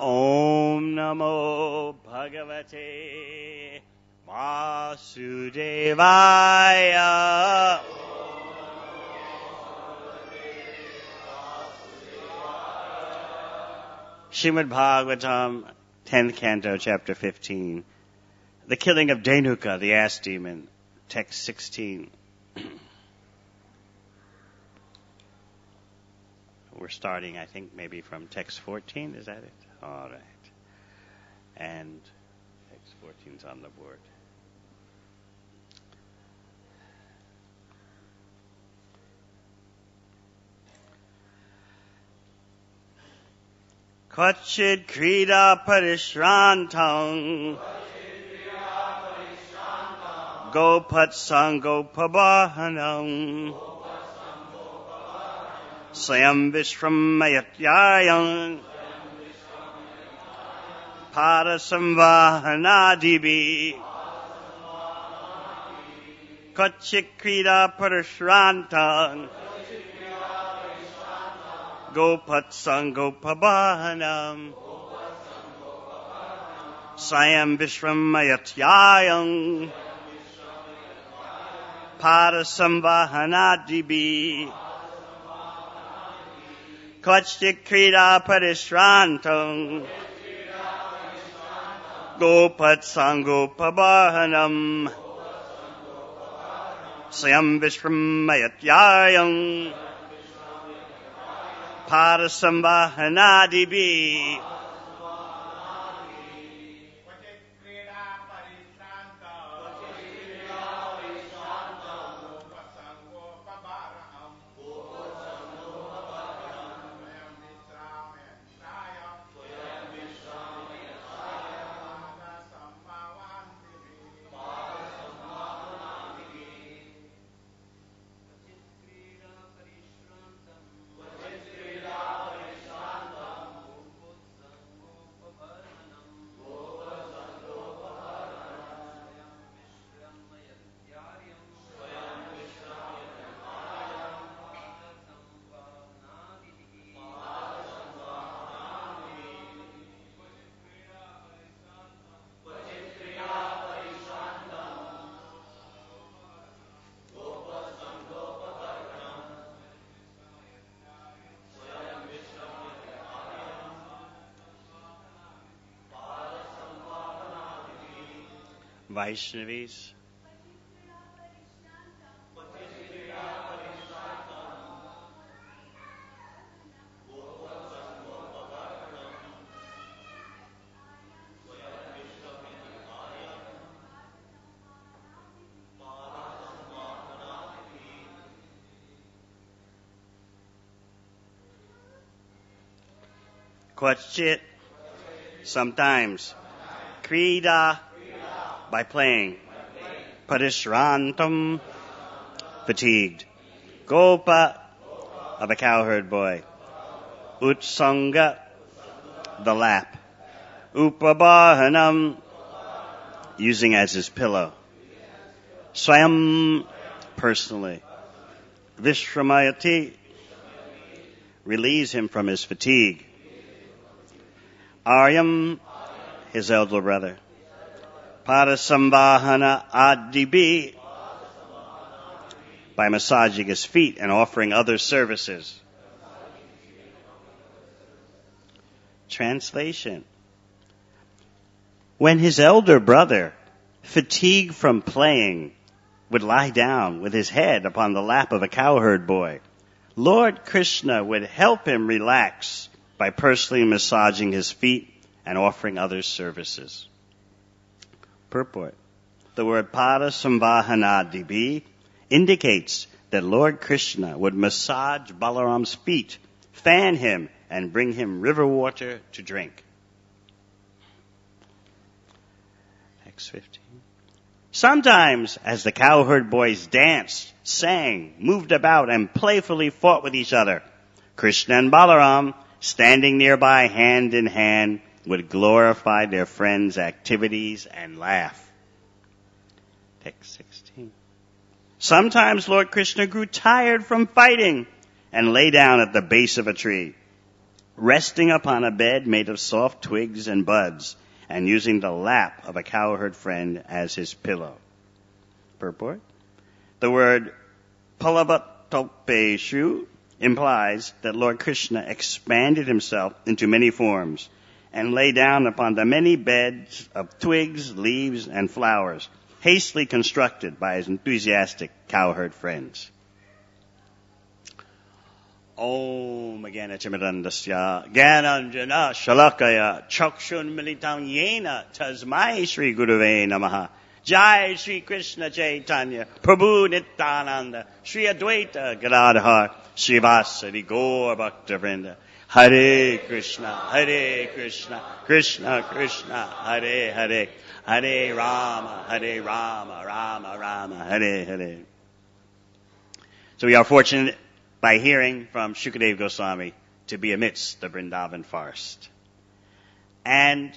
Om Namo Bhagavate Vasudevaya. Srimad Bhagavatam, 10th Canto, Chapter 15. The killing of Dhenuka, the ass demon, Text 16. We're starting, I think, maybe from Text 14, is that it? All right. And Text 14's on the board. Kvachid krida parishrantam gopatsang gopabahanam Swayam Vishramayatyayan Parasamvahanadibi Kachikrida Parashrantan Gopatsang Gopabahanam Swayam Vishramayatyayan Parasamvahanadibi Kachikrida Parishrantam Gopatsang Gopabahanam Swayam Vishramayatyayan Parasamvahanadibi Vaishnavis. Kvachit, sometimes. Krida, by playing. Parishrantam, fatigued. Gopa, of a cowherd boy. Utsanga, the lap. Upabahanam, using as his pillow. Swayam, personally. Vishramayati, relieves him from his fatigue. Aryam, his elder brother. Parasambhahana adibi, by massaging his feet and offering other services. Translation. When his elder brother, fatigued from playing, would lie down with his head upon the lap of a cowherd boy, Lord Krishna would help him relax by personally massaging his feet and offering other services. Purport. The word Parasamvahanadibi indicates that Lord Krishna would massage Balaram's feet, fan him, and bring him river water to drink. Text 15. Sometimes, as the cowherd boys danced, sang, moved about, and playfully fought with each other, Krishna and Balaram, standing nearby hand in hand, would glorify their friends' activities and laugh. Text 16. Sometimes Lord Krishna grew tired from fighting and lay down at the base of a tree. resting upon a bed made of soft twigs and buds, and using the lap of a cowherd friend as his pillow. Purport. The word Palavatopeshu implies that Lord Krishna expanded himself into many forms and lay down upon the many beds of twigs, leaves, and flowers, hastily constructed by his enthusiastic cowherd friends. Om Gyanatimirandasya Gyananjana Shalakaya Chakshun Militam Yena Tasmai Shri Gurave Namaha Jai Shri Krishna Chaitanya Prabhu Nityananda Shri Advaita Gadadhar Srivasadi Gaur Bhaktivedanta Hare Krishna Krishna Krishna Hare Hare Hare Rama Rama Rama Hare Hare. So we are fortunate by hearing from Shukadeva Goswami to be amidst the Vrindavan forest. And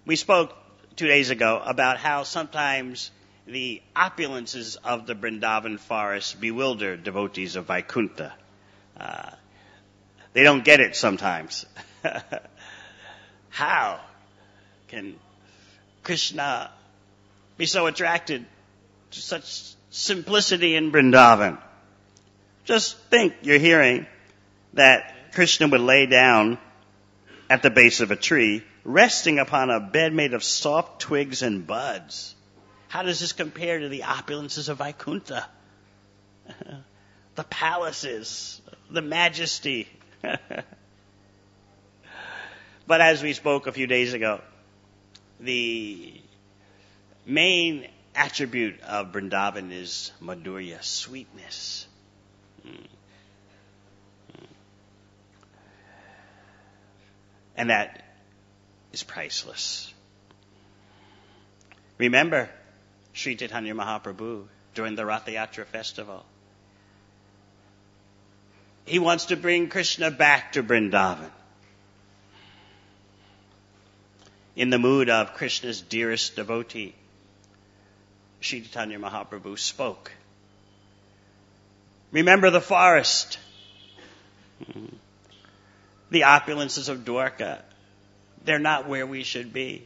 we spoke 2 days ago about how sometimes the opulences of the Vrindavan forest bewilder devotees of Vaikuntha. They don't get it sometimes. How can Krishna be so attracted to such simplicity in Vrindavan? Just think you're hearing that Krishna would lay down at the base of a tree, resting upon a bed made of soft twigs and buds. How does this compare to the opulences of Vaikuntha? The palaces, the majesty. But as we spoke a few days ago, the main attribute of Vrindavan is Madhurya, sweetness. And that is priceless. Remember Sri Chaitanya Mahaprabhu during the Ratha Yatra festival. He wants to bring Krishna back to Vrindavan. In the mood of Krishna's dearest devotee, Sri Chaitanya Mahaprabhu spoke. Remember the forest, the opulences of Dwarka. They're not where we should be.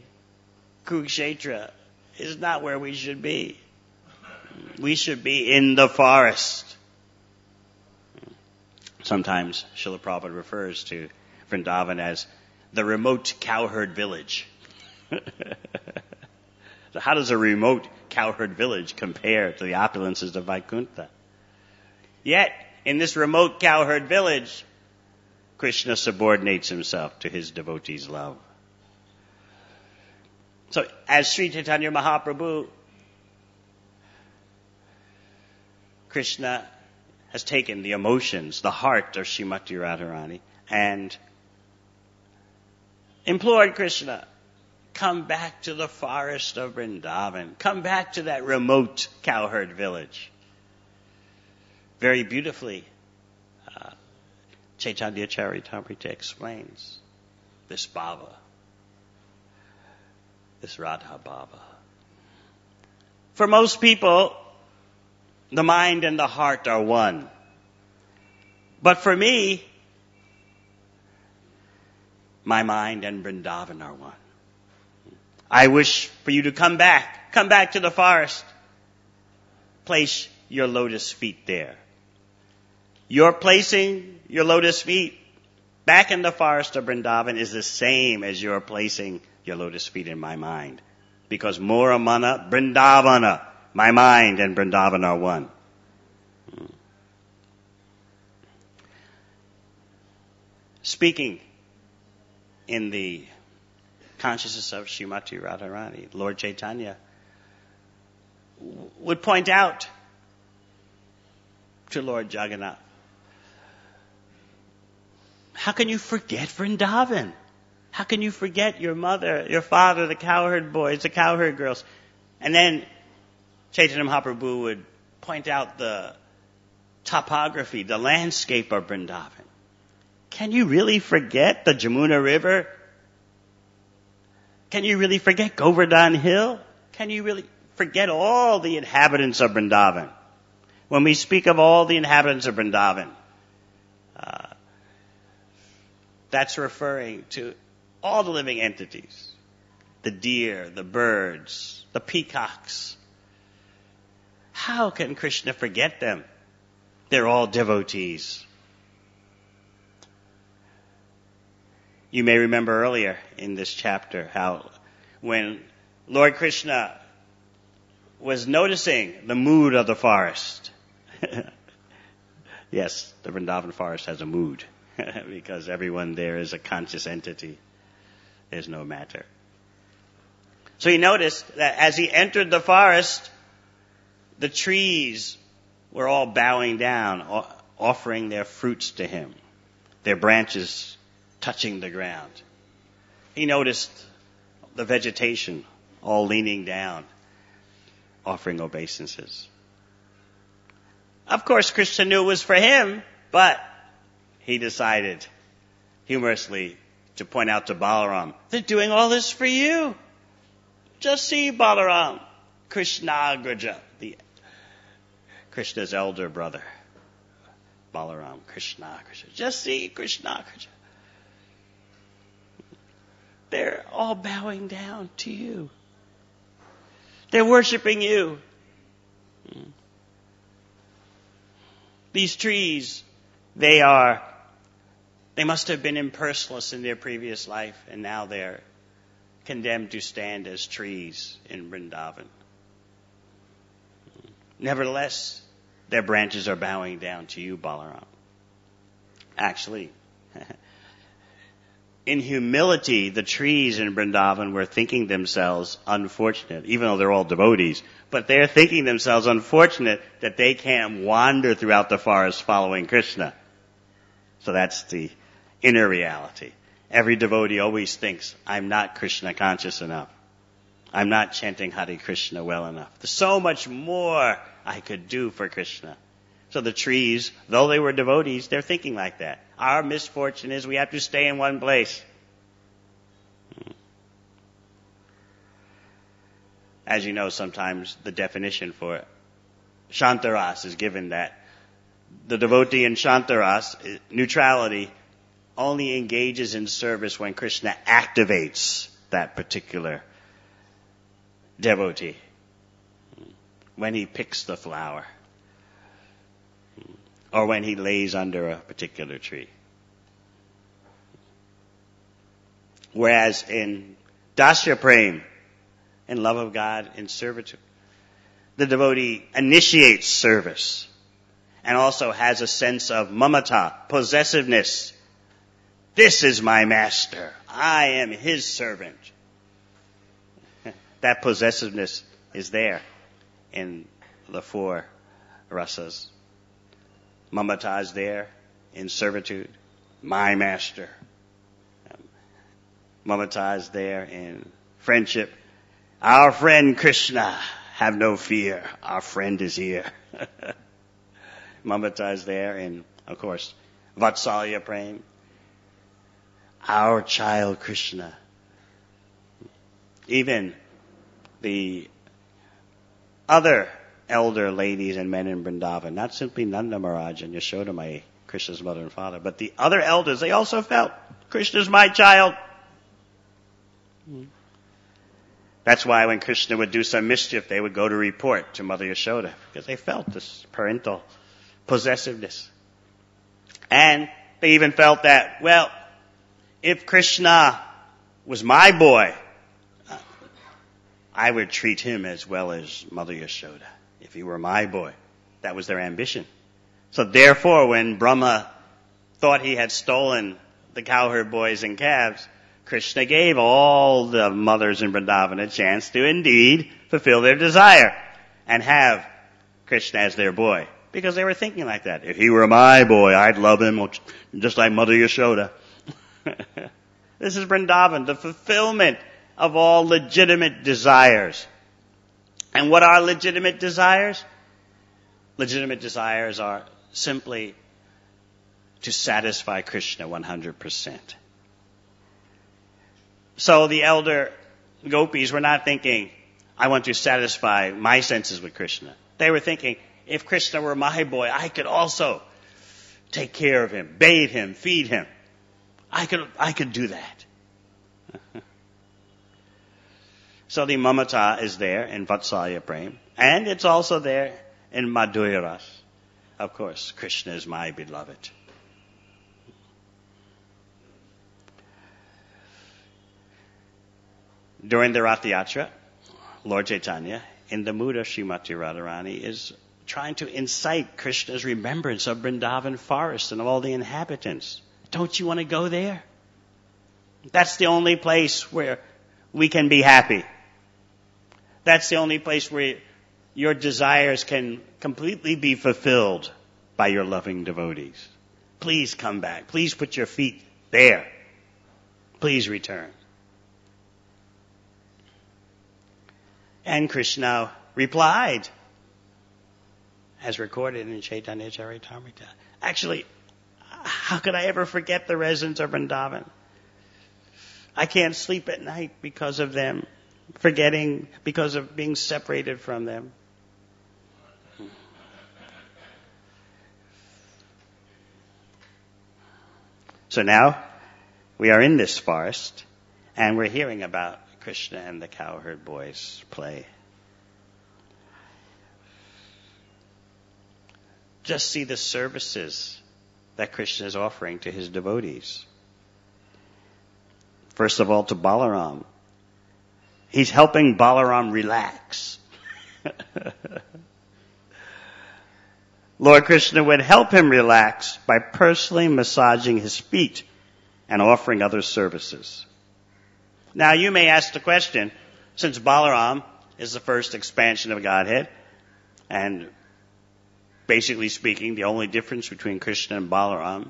Kurukshetra is not where we should be. We should be in the forest. Sometimes Srila Prabhupada refers to Vrindavan as the remote cowherd village. So how does a remote cowherd village compare to the opulences of Vaikuntha? Yet, in this remote cowherd village, Krishna subordinates himself to his devotees' love. So, as Sri Chaitanya Mahaprabhu, Krishna has taken the emotions, the heart of Srimati Radharani, and implored Krishna, come back to the forest of Vrindavan. Come back to that remote cowherd village. Very beautifully, Chaitanya Charitamrita explains this bhava, this Radha bhava. For most people, the mind and the heart are one. But for me, my mind and Vrindavan are one. I wish for you to come back to the forest. Place your lotus feet there. Your placing your lotus feet back in the forest of Vrindavan is the same as your placing your lotus feet in my mind. Because Mora Mana Vrindavana, my mind and Vrindavan are one. Speaking in the consciousness of Srimati Radharani, Lord Chaitanya would point out to Lord Jagannath, how can you forget Vrindavan? How can you forget your mother, your father, the cowherd boys, the cowherd girls? And then Chaitanya Mahaprabhu would point out the topography, the landscape of Vrindavan. Can you really forget the Jamuna River? Can you really forget Govardhan Hill? Can you really forget all the inhabitants of Vrindavan? When we speak of all the inhabitants of Vrindavan, That's referring to all the living entities. The deer, the birds, the peacocks. How can Krishna forget them? They're all devotees. You may remember earlier in this chapter how when Lord Krishna was noticing the mood of the forest. Yes, the Vrindavan forest has a mood because everyone there is a conscious entity. There's no matter. So he noticed that as he entered the forest, the trees were all bowing down, offering their fruits to him, their branches touching the ground. He noticed the vegetation all leaning down, offering obeisances. Of course, Krishna knew it was for him, but he decided humorously to point out to Balaram, they're doing all this for you. Just see Balaram, Krishna-agraja, Krishna's elder brother. Balaram, Krishna-agraja. Just see Krishna-agraja. They're all bowing down to you. They're worshiping you. These trees, they must have been impersonalists in their previous life, and now they're condemned to stand as trees in Vrindavan. Nevertheless, their branches are bowing down to you, Balaram. Actually, in humility, the trees in Vrindavan were thinking themselves unfortunate, even though they're all devotees, but they're thinking themselves unfortunate that they can't wander throughout the forest following Krishna. So that's the inner reality. Every devotee always thinks, I'm not Krishna conscious enough. I'm not chanting Hare Krishna well enough. There's so much more I could do for Krishna. So the trees, though they were devotees, they're thinking like that. Our misfortune is we have to stay in one place. As you know, sometimes the definition for Shantaras is given that the devotee in Shantaras, neutrality, only engages in service when Krishna activates that particular devotee. When he picks the flower. Or when he lays under a particular tree. Whereas in Dasya Prem, in love of God, in servitude, the devotee initiates service and also has a sense of mamata, possessiveness. This is my master. I am his servant. That possessiveness is there in the four rasas. Mamata is there in servitude. My master. Mamata is there in friendship. Our friend Krishna, have no fear. Our friend is here. Mamata is there in, of course, Vatsalya Prem. Our child Krishna. Even the other elder ladies and men in Vrindavan, not simply Nanda Maharaj and Yashoda Mai, Krishna's mother and father, but the other elders, they also felt, Krishna's my child. That's why when Krishna would do some mischief, they would go to report to Mother Yashoda, because they felt this parental possessiveness. And they even felt that, well, if Krishna was my boy, I would treat him as well as Mother Yashoda. If he were my boy. That was their ambition. So therefore, when Brahma thought he had stolen the cowherd boys and calves, Krishna gave all the mothers in Vrindavan a chance to indeed fulfill their desire and have Krishna as their boy. Because they were thinking like that. If he were my boy, I'd love him just like Mother Yashoda. This is Vrindavan, the fulfillment of all legitimate desires. And what are legitimate desires? Legitimate desires are simply to satisfy Krishna 100%. So the elder gopis were not thinking, I want to satisfy my senses with Krishna. They were thinking, if Krishna were my boy, I could also take care of him, bathe him, feed him. I could do that. So the mamata is there in Vatsalya Prem, and it's also there in Madhurya Ras. Of course, Krishna is my beloved. During the Rath Yatra, Lord Chaitanya, in the mood of Srimati Radharani, is trying to incite Krishna's remembrance of Vrindavan forest and of all the inhabitants. Don't you want to go there? That's the only place where we can be happy. That's the only place where your desires can completely be fulfilled by your loving devotees. Please come back. Please put your feet there. Please return. And Krishna replied, as recorded in Chaitanya Charitamrita. Actually, how could I ever forget the residents of Vrindavan? I can't sleep at night because of them, forgetting because of being separated from them. So now we are in this forest and we're hearing about Krishna and the cowherd boys play. Just see the services that Krishna is offering to his devotees. First of all, to Balaram. He's helping Balaram relax. Lord Krishna would help him relax by personally massaging his feet and offering other services. Now you may ask the question, since Balaram is the first expansion of Godhead, and basically speaking, the only difference between Krishna and Balaram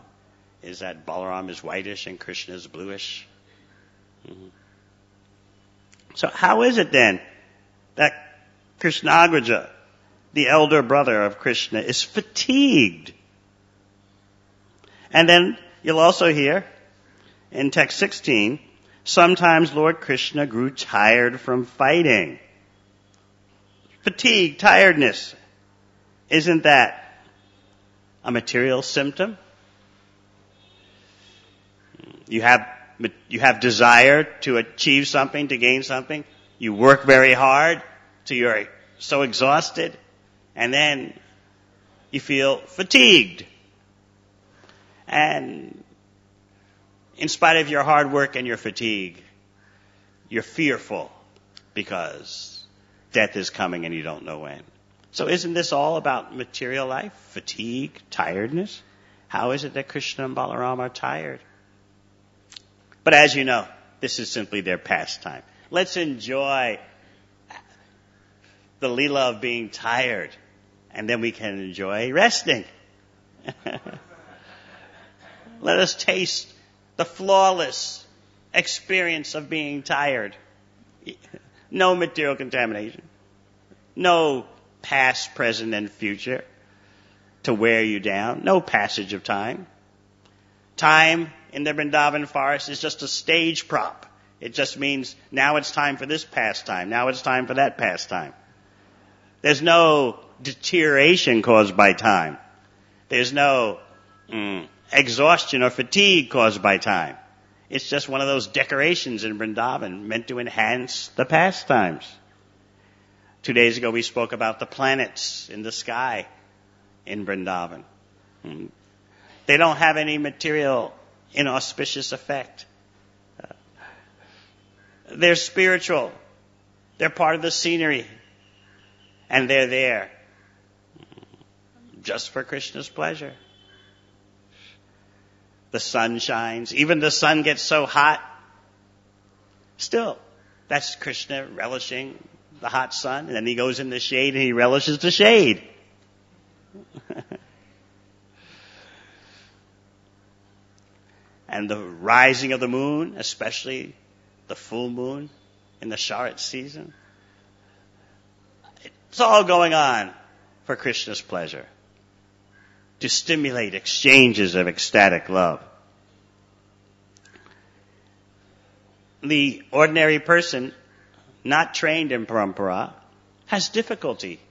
is that Balaram is whitish and Krishna is bluish. Mm-hmm. So how is it then that Krishnagraja, the elder brother of Krishna, is fatigued? And then you'll also hear in text 16, sometimes Lord Krishna grew tired from fighting. Fatigue, tiredness. Isn't that a material symptom? You have desire to achieve something, to gain something. You work very hard till you're so exhausted, and then you feel fatigued. And in spite of your hard work and your fatigue, you're fearful because death is coming and you don't know when. So isn't this all about material life? Fatigue, tiredness? How is it that Krishna and Balaram are tired? But as you know, this is simply their pastime. Let's enjoy the Leela of being tired, and then we can enjoy resting. Let us taste the flawless experience of being tired. No material contamination. No past, present, and future to wear you down. No passage of time. Time in the Vrindavan forest is just a stage prop. It just means now it's time for this pastime. Now it's time for that pastime. There's no deterioration caused by time. There's no exhaustion or fatigue caused by time. It's just one of those decorations in Vrindavan meant to enhance the pastimes. 2 days ago we spoke about the planets in the sky in Vrindavan. They don't have any material inauspicious effect. They're spiritual. They're part of the scenery. And they're there just for Krishna's pleasure. The sun shines. Even the sun gets so hot. Still, that's Krishna relishing the hot sun. And then he goes in the shade and he relishes the shade. And the rising of the moon, especially the full moon in the Sharat season. It's all going on for Krishna's pleasure, to stimulate exchanges of ecstatic love. The ordinary person, not trained in parampara, has difficulty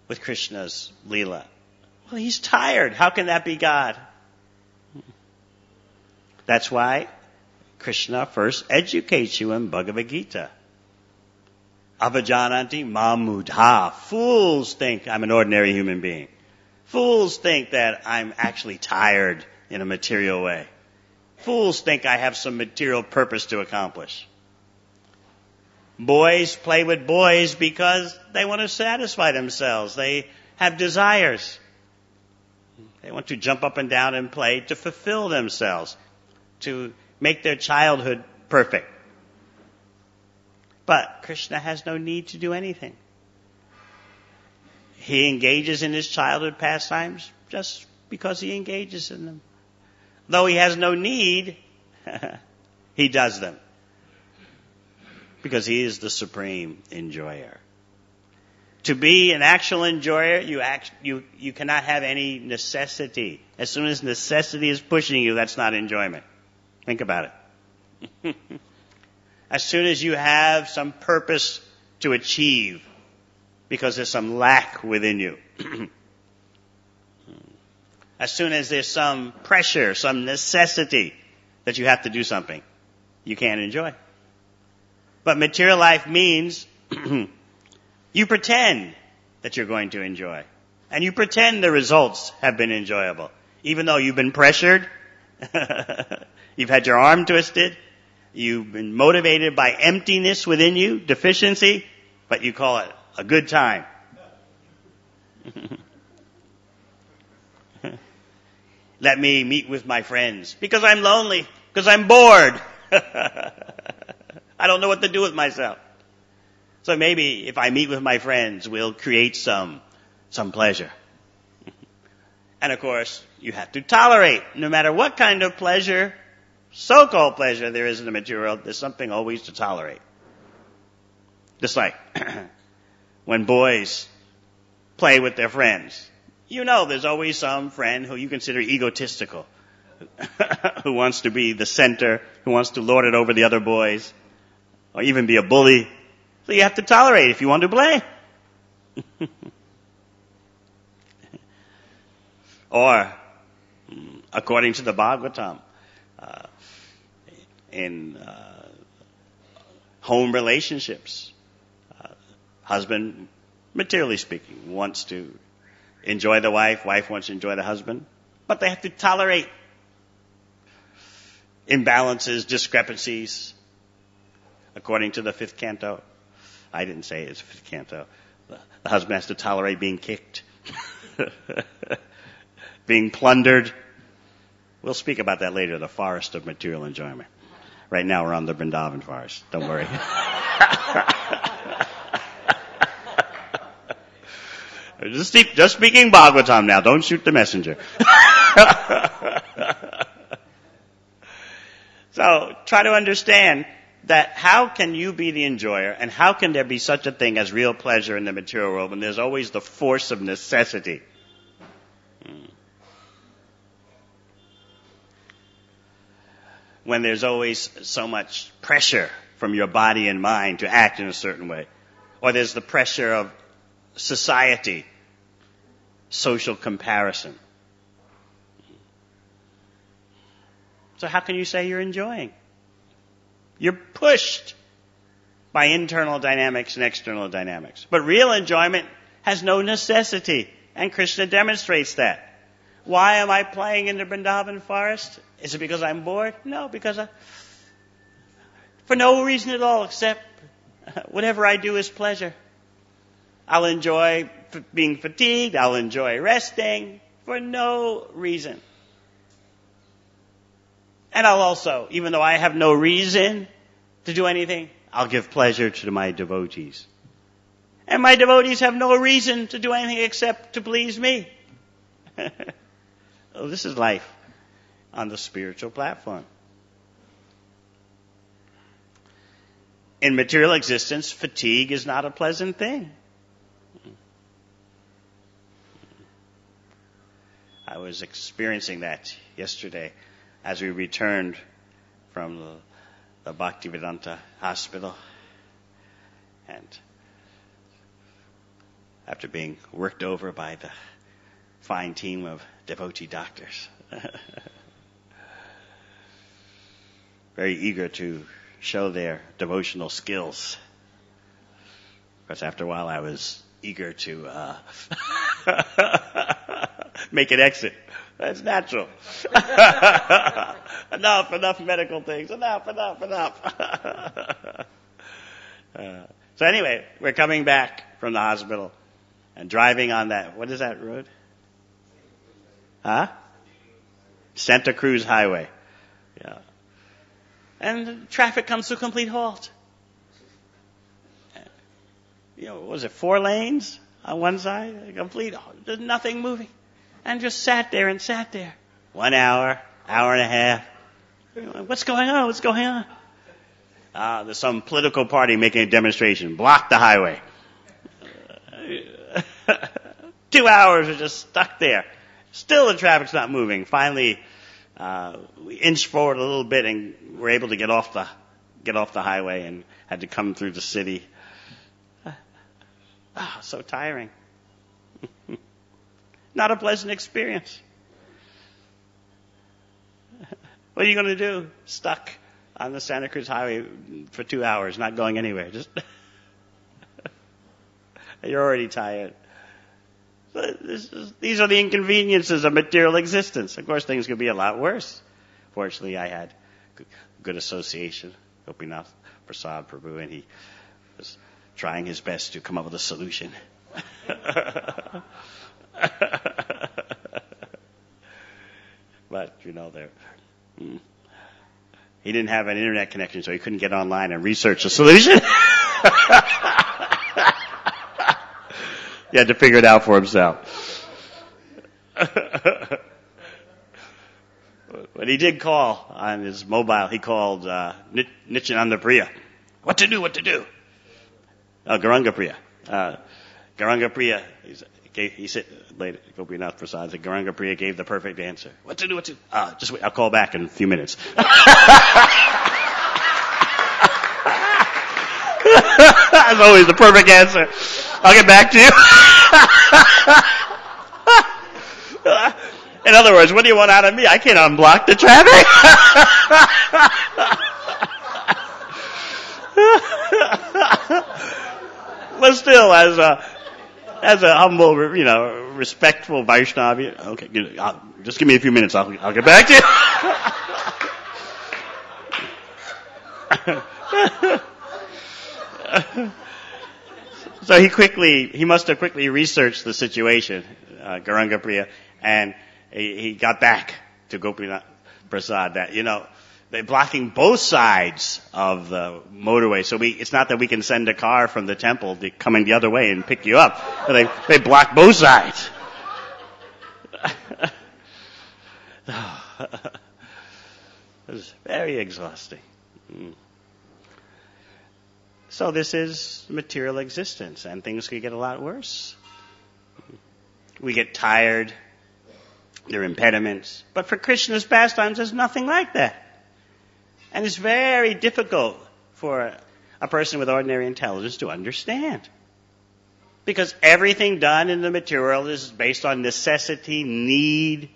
with Krishna's Leela. Well, he's tired. How can that be God? That's why Krishna first educates you in Bhagavad Gita. Avajananti mamudha. Fools think I'm an ordinary human being. Fools think that I'm actually tired in a material way. Fools think I have some material purpose to accomplish. Boys play with boys because they want to satisfy themselves. They have desires. They want to jump up and down and play to fulfill themselves, to make their childhood perfect. But Krishna has no need to do anything. He engages in his childhood pastimes just because he engages in them. Though he has no need, he does them. Because he is the supreme enjoyer. To be an actual enjoyer, you cannot have any necessity. As soon as necessity is pushing you, that's not enjoyment. Think about it. As soon as you have some purpose to achieve, because there's some lack within you. As soon as there's some pressure, some necessity that you have to do something, you can't enjoy. But material life means you pretend that you're going to enjoy. And you pretend the results have been enjoyable. Even though you've been pressured, you've had your arm twisted, you've been motivated by emptiness within you, deficiency, but you call it a good time. Let me meet with my friends because I'm lonely, because I'm bored. I don't know what to do with myself. So maybe if I meet with my friends, we'll create some pleasure. And of course, you have to tolerate, no matter what kind of pleasure, so-called pleasure there is in the material world, there's something always to tolerate. Just like when boys play with their friends. You know there's always some friend who you consider egotistical, who wants to be the center, who wants to lord it over the other boys, or even be a bully. So you have to tolerate if you want to play. Or, according to the Bhagavatam, in home relationships, husband, materially speaking, wants to enjoy the wife, wife wants to enjoy the husband, but they have to tolerate imbalances, discrepancies, according to the 5th canto. I didn't say it's 5th canto. The husband has to tolerate being kicked, being plundered. We'll speak about that later, the forest of material enjoyment. Right now we're on the Vrindavan forest. Don't worry. Just speaking Bhagavatam now. Don't shoot the messenger. So try to understand that how can you be the enjoyer and how can there be such a thing as real pleasure in the material world when there's always the force of necessity? When there's always so much pressure from your body and mind to act in a certain way. Or there's the pressure of society, social comparison. So how can you say you're enjoying? You're pushed by internal dynamics and external dynamics. But real enjoyment has no necessity, and Krishna demonstrates that. Why am I playing in the Vrindavan forest? Is it because I'm bored? No, because for no reason at all except whatever I do is pleasure. I'll enjoy being fatigued. I'll enjoy resting for no reason. And I'll also, even though I have no reason to do anything, I'll give pleasure to my devotees. And my devotees have no reason to do anything except to please me. Oh, this is life on the spiritual platform. In material existence, fatigue is not a pleasant thing. I was experiencing that yesterday as we returned from the Bhaktivedanta hospital. And after being worked over by the fine team of devotee doctors, very eager to show their devotional skills. Of course, after a while, I was eager to make an exit. That's natural. Enough medical things. Enough. So anyway, we're coming back from the hospital and driving on that, what is that road? Santa Cruz Highway. Yeah. And the traffic comes to a complete halt. What was it, 4 lanes on one side? There's nothing moving. And just sat there. 1 hour, hour and a half. What's going on? There's some political party making a demonstration. Block the highway. 2 hours are just stuck there. Still the traffic's not moving. Finally, we inched forward a little bit and were able to get off the highway and had to come through the city. So tiring. Not a pleasant experience. What are you going to do? Stuck on the Santa Cruz Highway for 2 hours, not going anywhere. Just you're already tired. These are the inconveniences of material existence. Of course, things could be a lot worse. Fortunately, I had good association, Gopinath Prasad Prabhu, and he was trying his best to come up with a solution. But, he didn't have an internet connection, so he couldn't get online and research a solution. He had to figure it out for himself. But he did call on his mobile. He called Nityananda Priya. What to do? Garanga Priya. Garanga Priya, he said, later, Gopinath Prasad said, Garanga Priya gave the perfect answer. What to do? Just wait, I'll call back in a few minutes. That's always the perfect answer. I'll get back to you. In other words, what do you want out of me? I can't unblock the traffic. But still, as a humble, respectful Vaishnava, okay, just give me a few minutes. I'll get back to you. So he must have quickly researched the situation, Garanga Priya, and he got back to Gopinath Prasad that, they're blocking both sides of the motorway. So it's not that we can send a car from the temple coming the other way and pick you up. But they block both sides. It was very exhausting. So this is material existence, and things could get a lot worse. We get tired. There are impediments. But for Krishna's pastimes, there's nothing like that. And it's very difficult for a person with ordinary intelligence to understand. Because everything done in the material is based on necessity, need,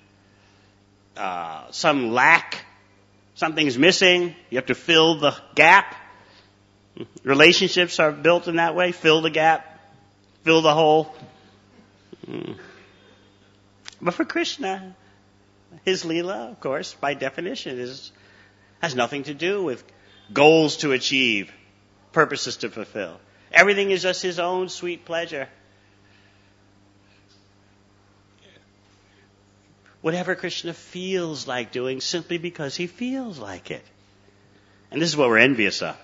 some lack. Something's missing. You have to fill the gap. Relationships are built in that way. Fill the gap. Fill the hole. But for Krishna, his Leela, of course, by definition, has nothing to do with goals to achieve, purposes to fulfill. Everything is just his own sweet pleasure. Whatever Krishna feels like doing simply because he feels like it. And this is what we're envious of.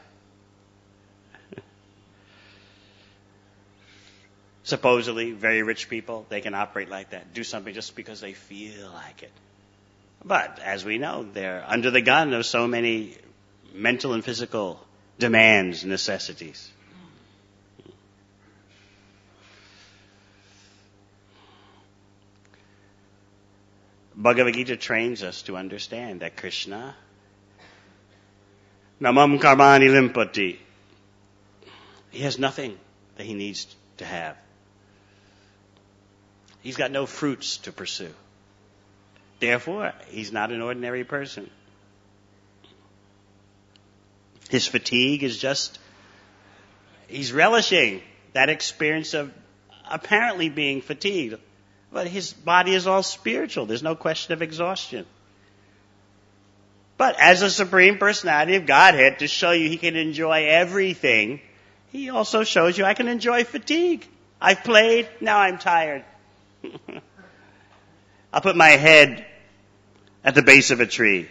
Supposedly, very rich people, they can operate like that, do something just because they feel like it. But, as we know, they're under the gun of so many mental and physical demands, necessities. Bhagavad Gita trains us to understand that Krishna, namam karmani limpati, he has nothing that he needs to have. He's got no fruits to pursue. Therefore, he's not an ordinary person. His fatigue is just, he's relishing that experience of apparently being fatigued. But his body is all spiritual. There's no question of exhaustion. But as a Supreme Personality of Godhead, to show you he can enjoy everything, he also shows you I can enjoy fatigue. I've played, now I'm tired. I'll put my head at the base of a tree,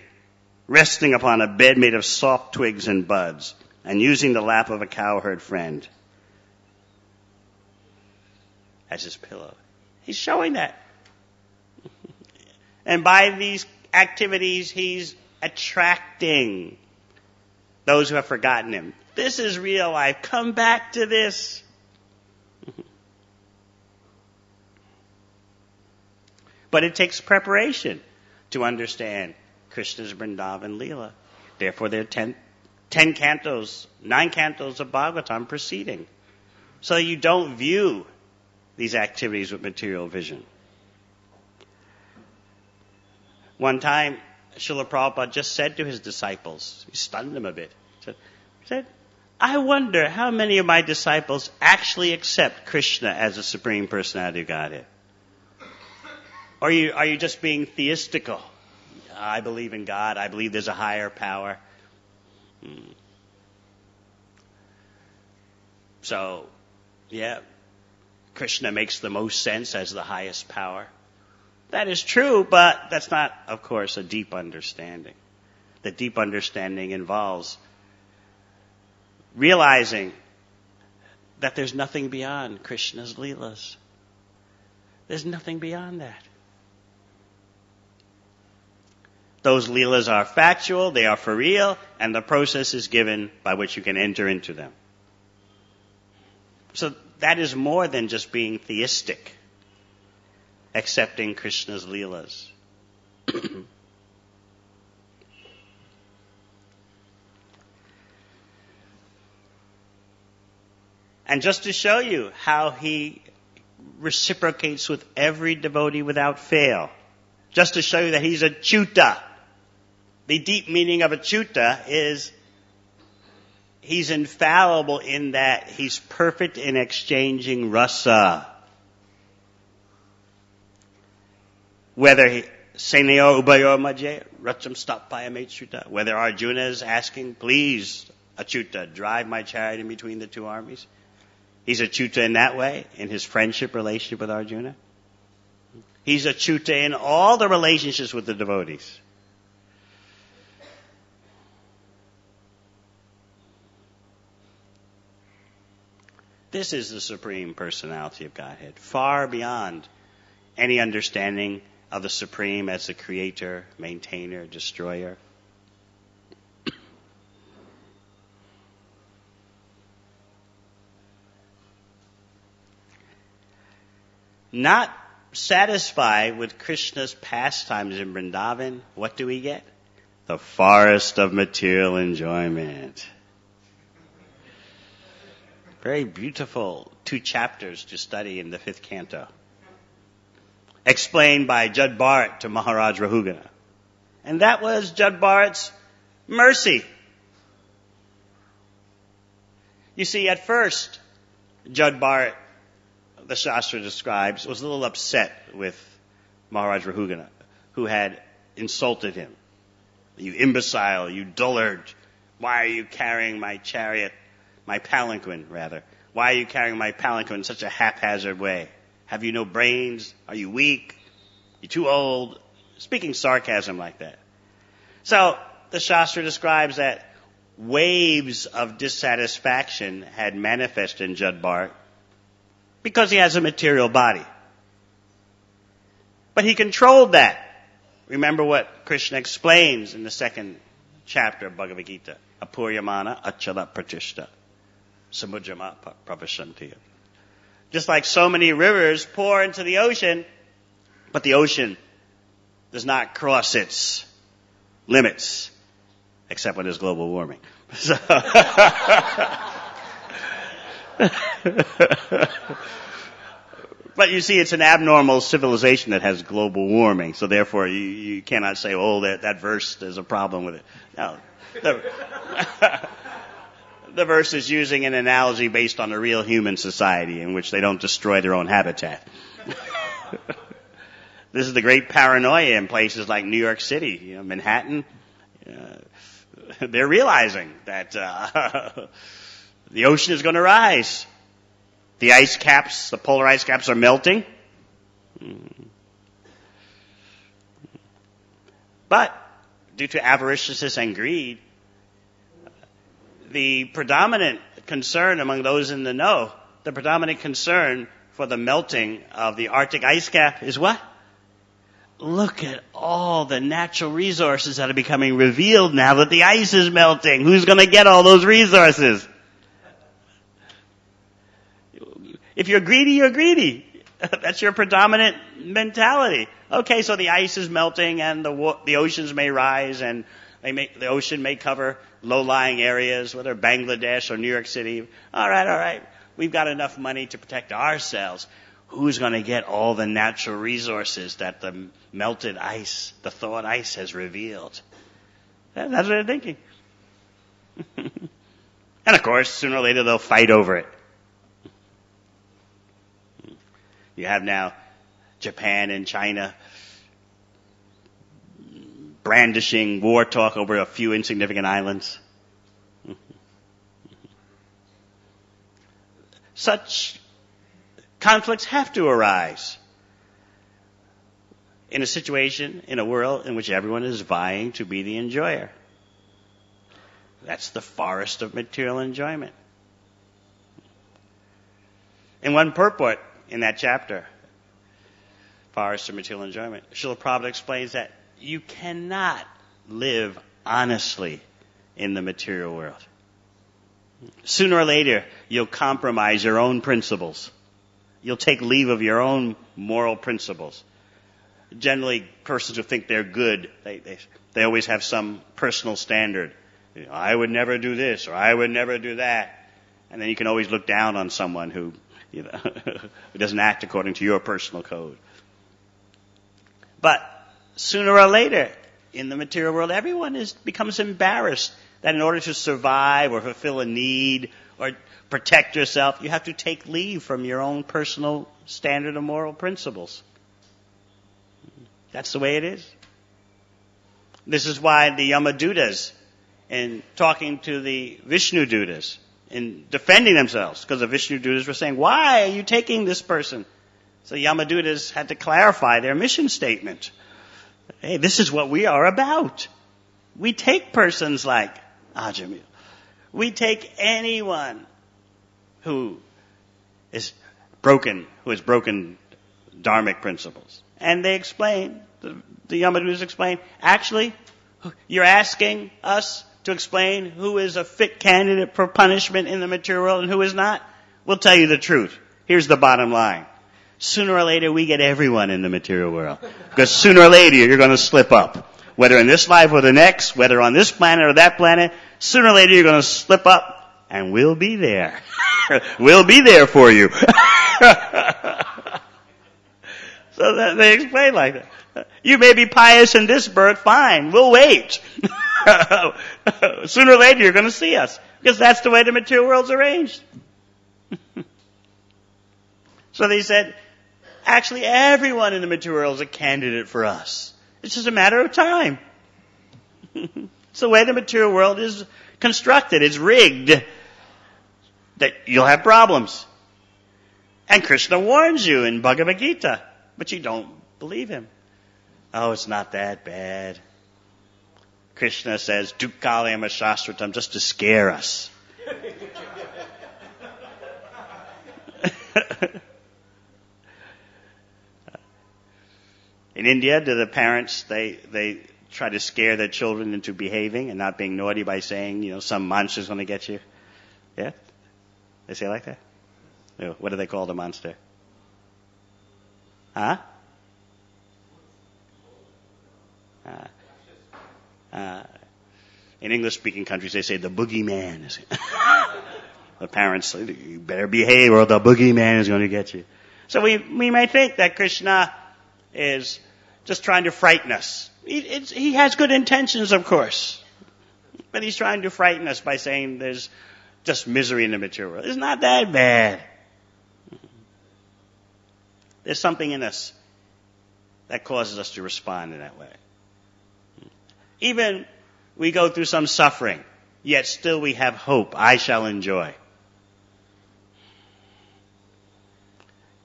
resting upon a bed made of soft twigs and buds, and using the lap of a cowherd friend as his pillow. He's showing that. And by these activities, he's attracting those who have forgotten him. This is real life. Come back to this. But it takes preparation to understand Krishna's Vrindavan Leela. Therefore, there are 9 cantos of Bhagavatam proceeding. So you don't view these activities with material vision. One time, Srila Prabhupada just said to his disciples, he stunned them a bit, he said, I wonder how many of my disciples actually accept Krishna as a Supreme Personality of Godhead. Or are you just being theistical? I believe in God. I believe there's a higher power. So, yeah, Krishna makes the most sense as the highest power. That is true, but that's not, of course, a deep understanding. The deep understanding involves realizing that there's nothing beyond Krishna's Leelas. There's nothing beyond that. Those Leelas are factual, they are for real, and the process is given by which you can enter into them. So that is more than just being theistic, accepting Krishna's Leelas. And just to show you how he reciprocates with every devotee without fail, just to show you that he's a chuta. The deep meaning of a chuta is he's infallible in that he's perfect in exchanging rasa. Whether Senayo Ubayo Majay, Racham Stapaya Mechuta, whether Arjuna is asking, please, Achyuta, drive my chariot in between the two armies. He's a chuta in that way, in his friendship relationship with Arjuna. He's a chuta in all the relationships with the devotees. This is the Supreme Personality of Godhead, far beyond any understanding of the Supreme as the creator, maintainer, destroyer. Not satisfied with Krishna's pastimes in Vrindavan, what do we get? The forest of material enjoyment. Very beautiful 2 chapters to study in the 5th canto. Explained by Jud Bharat to Maharaj Rahugana. And that was Jud Bharat's mercy. You see, at first, Jud Bharat, the Shastra describes, was a little upset with Maharaj Rahugana, who had insulted him. You imbecile, you dullard, why are you carrying my chariot, my palanquin, rather? Why are you carrying my palanquin in such a haphazard way? Have you no brains? Are you weak? You're too old? Speaking sarcasm like that. So, the Shastra describes that waves of dissatisfaction had manifested in Jud Bharat because he has a material body. But he controlled that. Remember what Krishna explains in the 2nd chapter of Bhagavad Gita. Apuryamana achala pratishta samujama pravashantiya. Just like so many rivers pour into the ocean, but the ocean does not cross its limits, except when there's global warming. So But you see, it's an abnormal civilization that has global warming, so therefore you cannot say, oh, that verse, there's a problem with it. No. The verse is using an analogy based on a real human society in which they don't destroy their own habitat. This is the great paranoia in places like New York City, Manhattan. They're realizing that the ocean is going to rise. The ice caps, the polar ice caps are melting. But due to avariciousness and greed, the predominant concern among those in the know, the predominant concern for the melting of the Arctic ice cap is what? Look at all the natural resources that are becoming revealed now that the ice is melting. Who's going to get all those resources? If you're greedy, you're greedy. That's your predominant mentality. Okay, so the ice is melting and the oceans may rise and the ocean may cover low-lying areas, whether Bangladesh or New York City. All right. We've got enough money to protect ourselves. Who's going to get all the natural resources that the melted ice, the thawed ice has revealed? That's what they're thinking. And of course, sooner or later they'll fight over it. You have now Japan and China brandishing war talk over a few insignificant islands. Such conflicts have to arise in a situation, in a world in which everyone is vying to be the enjoyer. That's the forest of material enjoyment. In one purport in that chapter, Forest of Material Enjoyment, Srila Prabhupada explains that you cannot live honestly in the material world. Sooner or later, you'll compromise your own principles. You'll take leave of your own moral principles. Generally, persons who think they're good, they always have some personal standard. I would never do this, or I would never do that. And then you can always look down on someone who who doesn't act according to your personal code. But sooner or later, in the material world, everyone becomes embarrassed that in order to survive or fulfill a need or protect yourself, you have to take leave from your own personal standard of moral principles. That's the way it is. This is why the Yamadutas, in talking to the Vishnu Dutas, in defending themselves, because the Vishnu Dutas were saying, why are you taking this person? So Yamadutas had to clarify their mission statement. Hey, this is what we are about. We take persons like Ajamil. We take anyone who has broken dharmic principles. And they explain, the Yamadutas explain, actually, you're asking us to explain who is a fit candidate for punishment in the material world and who is not? We'll tell you the truth. Here's the bottom line. Sooner or later, we get everyone in the material world. Because sooner or later, you're going to slip up. Whether in this life or the next, whether on this planet or that planet, sooner or later, you're going to slip up, and we'll be there. We'll be there for you. So they explain like that. You may be pious in this birth, fine. We'll wait. Sooner or later, you're going to see us. Because that's the way the material world's arranged. So they said, actually, everyone in the material world is a candidate for us. It's just a matter of time. It's the way the material world is constructed. It's rigged that you'll have problems. And Krishna warns you in Bhagavad Gita, but you don't believe him. Oh, it's not that bad. Krishna says, Dukkalayam Shastratam, just to scare us. In India, do the parents, they try to scare their children into behaving and not being naughty by saying, some monster's going to get you? Yeah? They say it like that? What do they call the monster? Huh? In English-speaking countries, they say the boogeyman. The parents say, you better behave or the boogeyman is going to get you. So we may think that Krishna is just trying to frighten us. He has good intentions, of course. But he's trying to frighten us by saying there's just misery in the material world. It's not that bad. There's something in us that causes us to respond in that way. Even we go through some suffering, yet still we have hope. I shall enjoy.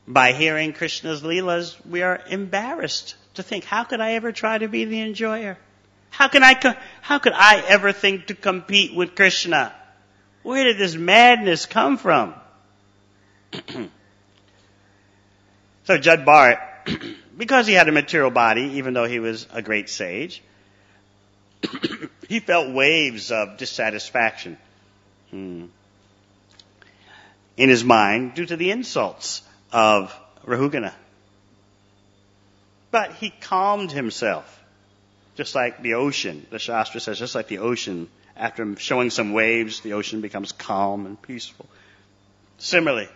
By hearing Krishna's Leelas, we are embarrassed to think, how could I ever try to be the enjoyer? How could I ever think to compete with Krishna? Where did this madness come from? So Jud Bharat, because he had a material body, even though he was a great sage, he felt waves of dissatisfaction in his mind due to the insults of Rahugana. But he calmed himself, just like the ocean. The Shastra says, just like the ocean, after showing some waves, the ocean becomes calm and peaceful. Similarly,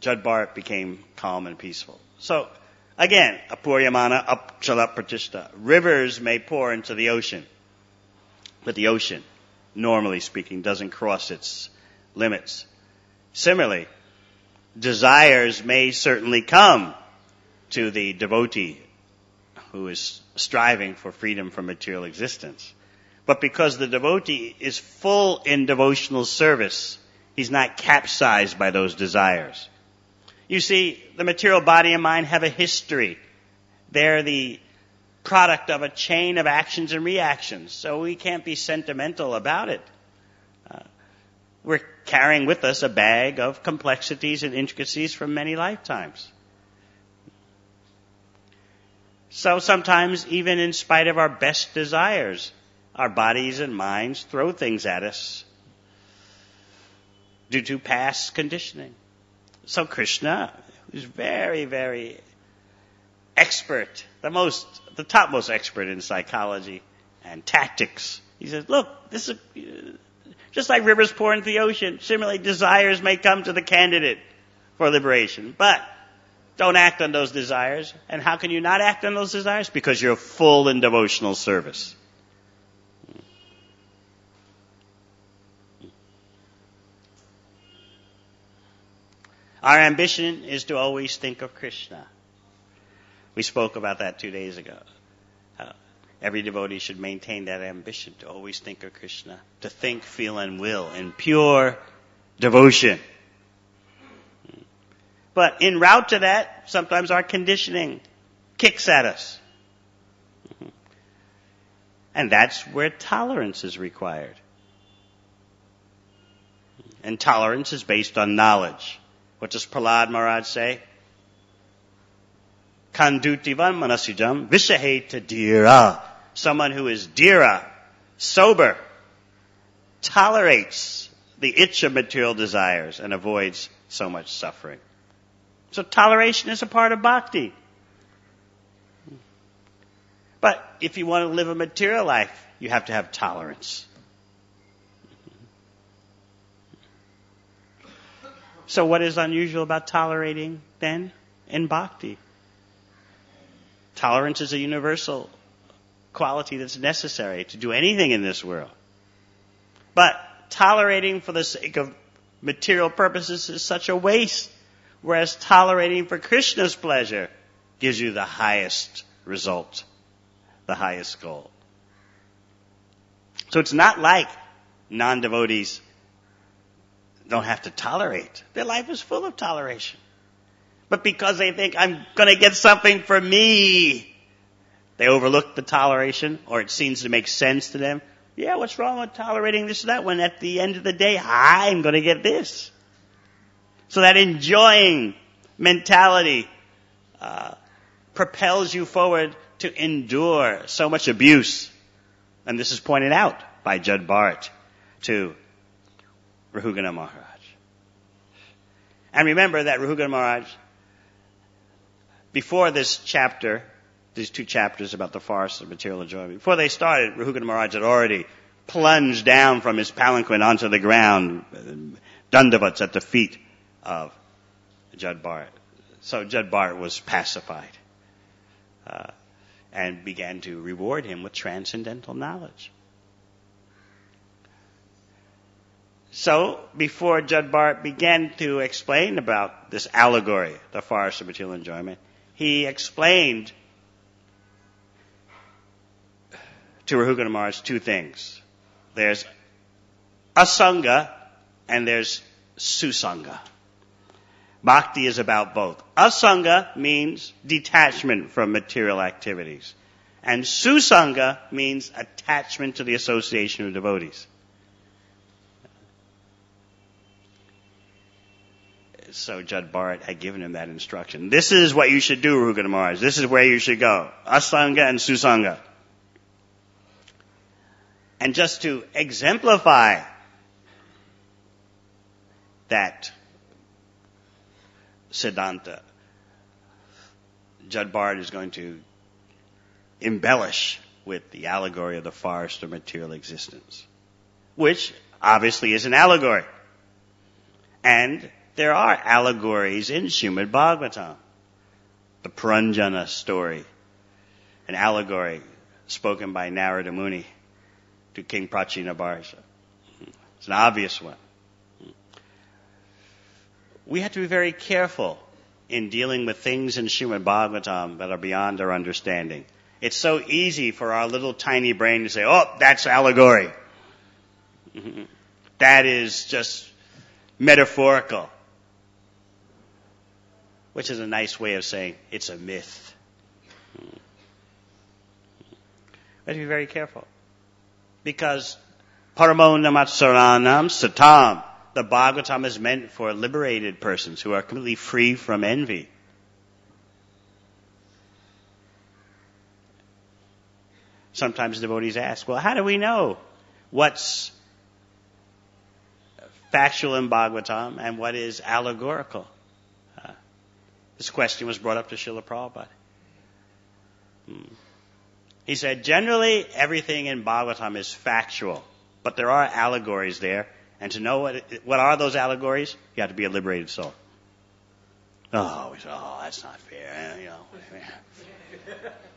Jud Bharat became calm and peaceful. So, again, apuryamana apchala pratishta. Rivers may pour into the ocean, but the ocean, normally speaking, doesn't cross its limits. Similarly, desires may certainly come to the devotee who is striving for freedom from material existence. But because the devotee is full in devotional service, he's not capsized by those desires. You see, the material body and mind have a history. They're the product of a chain of actions and reactions, so we can't be sentimental about it. We're carrying with us a bag of complexities and intricacies from many lifetimes. So sometimes, even in spite of our best desires, our bodies and minds throw things at us due to past conditioning. So Krishna, who's very, very expert, the topmost expert in psychology and tactics, he says, look, this is just like rivers pour into the ocean. Similarly, desires may come to the candidate for liberation, but don't act on those desires. And how can you not act on those desires? Because you're full in devotional service. Our ambition is to always think of Krishna. We spoke about that 2 days ago. Every devotee should maintain that ambition to always think of Krishna, to think, feel, and will in pure devotion. But en route to that, sometimes our conditioning kicks at us. And that's where tolerance is required. And tolerance is based on knowledge. What does Prahlad Maharaj say? Kandutivan manasijam vishaheta dhira. Someone who is dhira, sober, tolerates the itch of material desires and avoids so much suffering. So toleration is a part of bhakti. But if you want to live a material life, you have to have tolerance. So what is unusual about tolerating then in bhakti? Tolerance is a universal quality that's necessary to do anything in this world. But tolerating for the sake of material purposes is such a waste, whereas tolerating for Krishna's pleasure gives you the highest result, the highest goal. So it's not like non-devotees don't have to tolerate. Their life is full of toleration. But because they think, I'm going to get something for me, they overlook the toleration, or it seems to make sense to them. Yeah, what's wrong with tolerating this or that when at the end of the day, I'm going to get this? So that enjoying mentality propels you forward to endure so much abuse. And this is pointed out by Jud Bharat to Rahugana Maharaj. And remember that Rahugana Maharaj, before this chapter, these 2 chapters about the forest of material enjoyment, before they started, Rahugana Maharaj had already plunged down from his palanquin onto the ground, dandavats at the feet of Judd Bharat. So Judd Bharat was pacified and began to reward him with transcendental knowledge. So, before Judd Bharat began to explain about this allegory, the forest of material enjoyment, he explained to Rahugana Maharaj two things. There's asanga and there's susanga. Bhakti is about both. Asanga means detachment from material activities. And susanga means attachment to the association of devotees. So Judd Bharat had given him that instruction. This is what you should do, Rahugana Maharaj. This is where you should go. Asanga and susanga. And just to exemplify that Siddhanta, Judd Bharat is going to embellish with the allegory of the forest of material existence, which obviously is an allegory. And there are allegories in Srimad Bhagavatam. The Puranjana story, an allegory spoken by Narada Muni to King Prachinabarsa. It's an obvious one. We have to be very careful in dealing with things in Srimad Bhagavatam that are beyond our understanding. It's so easy for our little tiny brain to say, oh, that's allegory. That is just metaphorical. Which is a nice way of saying it's a myth. We have to be very careful. Because Paramo Namatsaranam Satam, the Bhagavatam is meant for liberated persons who are completely free from envy. Sometimes devotees ask, well, how do we know what's factual in Bhagavatam and what is allegorical? This question was brought up to Srila Prabhupada. He said, generally everything in Bhagavatam is factual, but there are allegories there. And to know what are those allegories, you have to be a liberated soul. Oh, we said, oh, that's not fair. You know,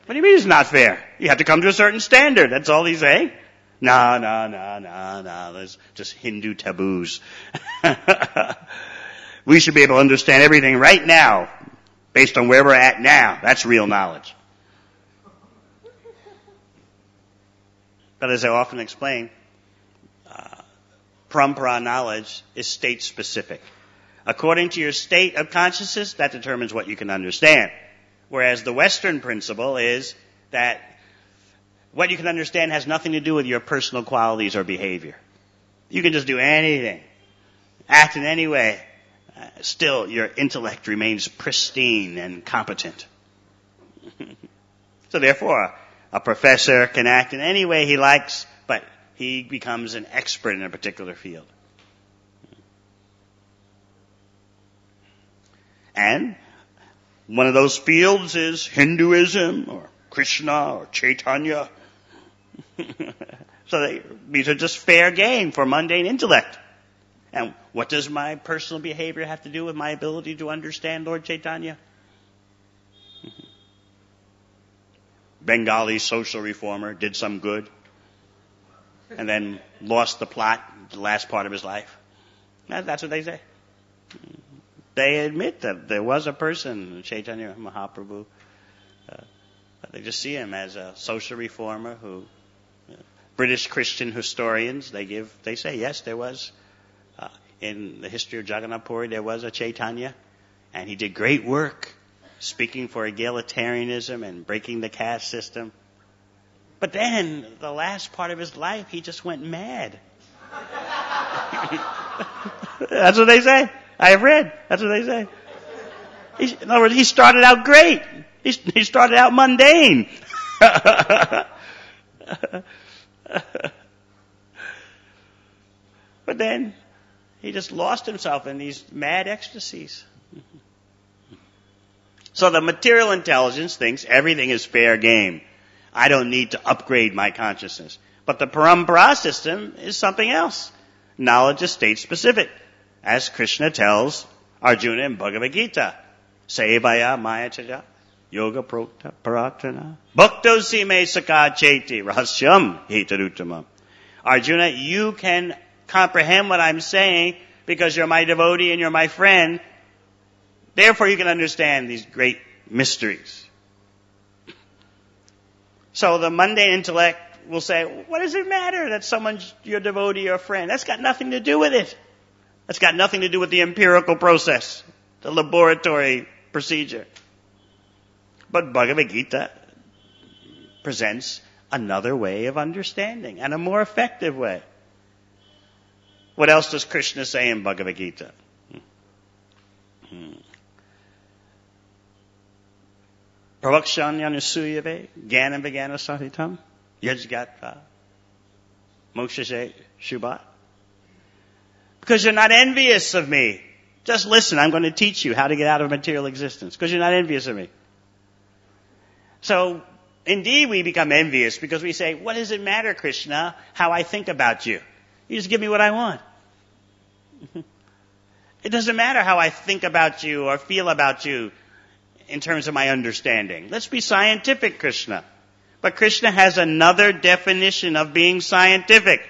what do you mean it's not fair? You have to come to a certain standard. That's all he's saying. No. There's just Hindu taboos. We should be able to understand everything right now, based on where we're at now. That's real knowledge. But as I often explain, parampara knowledge is state specific. According to your state of consciousness, that determines what you can understand. Whereas the Western principle is that what you can understand has nothing to do with your personal qualities or behavior. You can just do anything, act in any way. Still, your intellect remains pristine and competent. So therefore, a professor can act in any way he likes, but he becomes an expert in a particular field. And one of those fields is Hinduism or Krishna or Chaitanya. So these are just fair game for mundane intellect. And what does my personal behavior have to do with my ability to understand Lord Chaitanya? Bengali social reformer did some good and then lost the plot the last part of his life. That's what they say. They admit that there was a person, Chaitanya Mahaprabhu. They just see him as a social reformer who, British Christian historians, they say, yes, there was, in the history of Jagannath Puri, there was a Chaitanya, and he did great work speaking for egalitarianism and breaking the caste system. But then, the last part of his life, he just went mad. That's what they say. I have read. That's what they say. In other words, he started out great. He started out mundane. But then, he just lost himself in these mad ecstasies. So the material intelligence thinks everything is fair game. I don't need to upgrade my consciousness. But the parampara system is something else. Knowledge is state specific. As Krishna tells Arjuna in Bhagavad Gita. Sevaya Mayachaja Yoga Paratana Bhaktosi me Saka Cheti Rahasyam Hitaruttamam. Arjuna, you can comprehend what I'm saying because you're my devotee and you're my friend. Therefore you can understand these great mysteries. So the mundane intellect will say, what does it matter that someone's your devotee or friend? That's got nothing to do with it. That's got nothing to do with the empirical process, the laboratory procedure. But Bhagavad Gita presents another way of understanding and a more effective way. What else does Krishna say in Bhagavad Gita? Pravakshanyanusuyave Gyanam Vijnana Sahitam Yajgat Moksha Shubhat. Because you're not envious of me. Just listen, I'm going to teach you how to get out of material existence. Because you're not envious of me. So, indeed we become envious because we say, what does it matter, Krishna, how I think about you? You just give me what I want. It doesn't matter how I think about you or feel about you in terms of my understanding. Let's be scientific, Krishna. But Krishna has another definition of being scientific.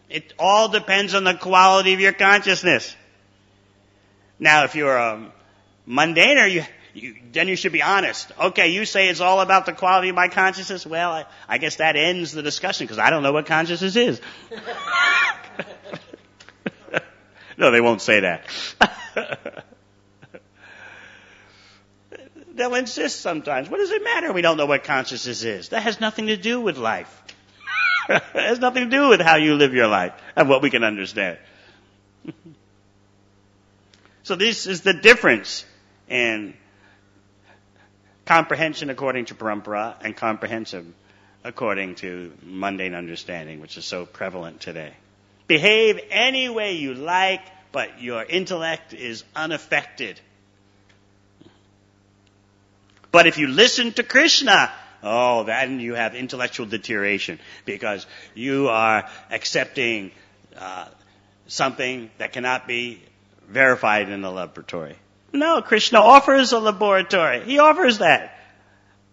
It all depends on the quality of your consciousness. Now, if you're a mundaner, then you should be honest. Okay, you say it's all about the quality of my consciousness. Well, I guess that ends the discussion because I don't know what consciousness is. No, they won't say that. They'll insist sometimes. What does it matter? We don't know what consciousness is. That has nothing to do with life. It has nothing to do with how you live your life and what we can understand. So this is the difference in comprehension according to parampara and comprehension according to mundane understanding, which is so prevalent today. Behave any way you like, but your intellect is unaffected. But if you listen to Krishna, then you have intellectual deterioration because you are accepting something that cannot be verified in the laboratory. No, Krishna offers a laboratory. He offers that.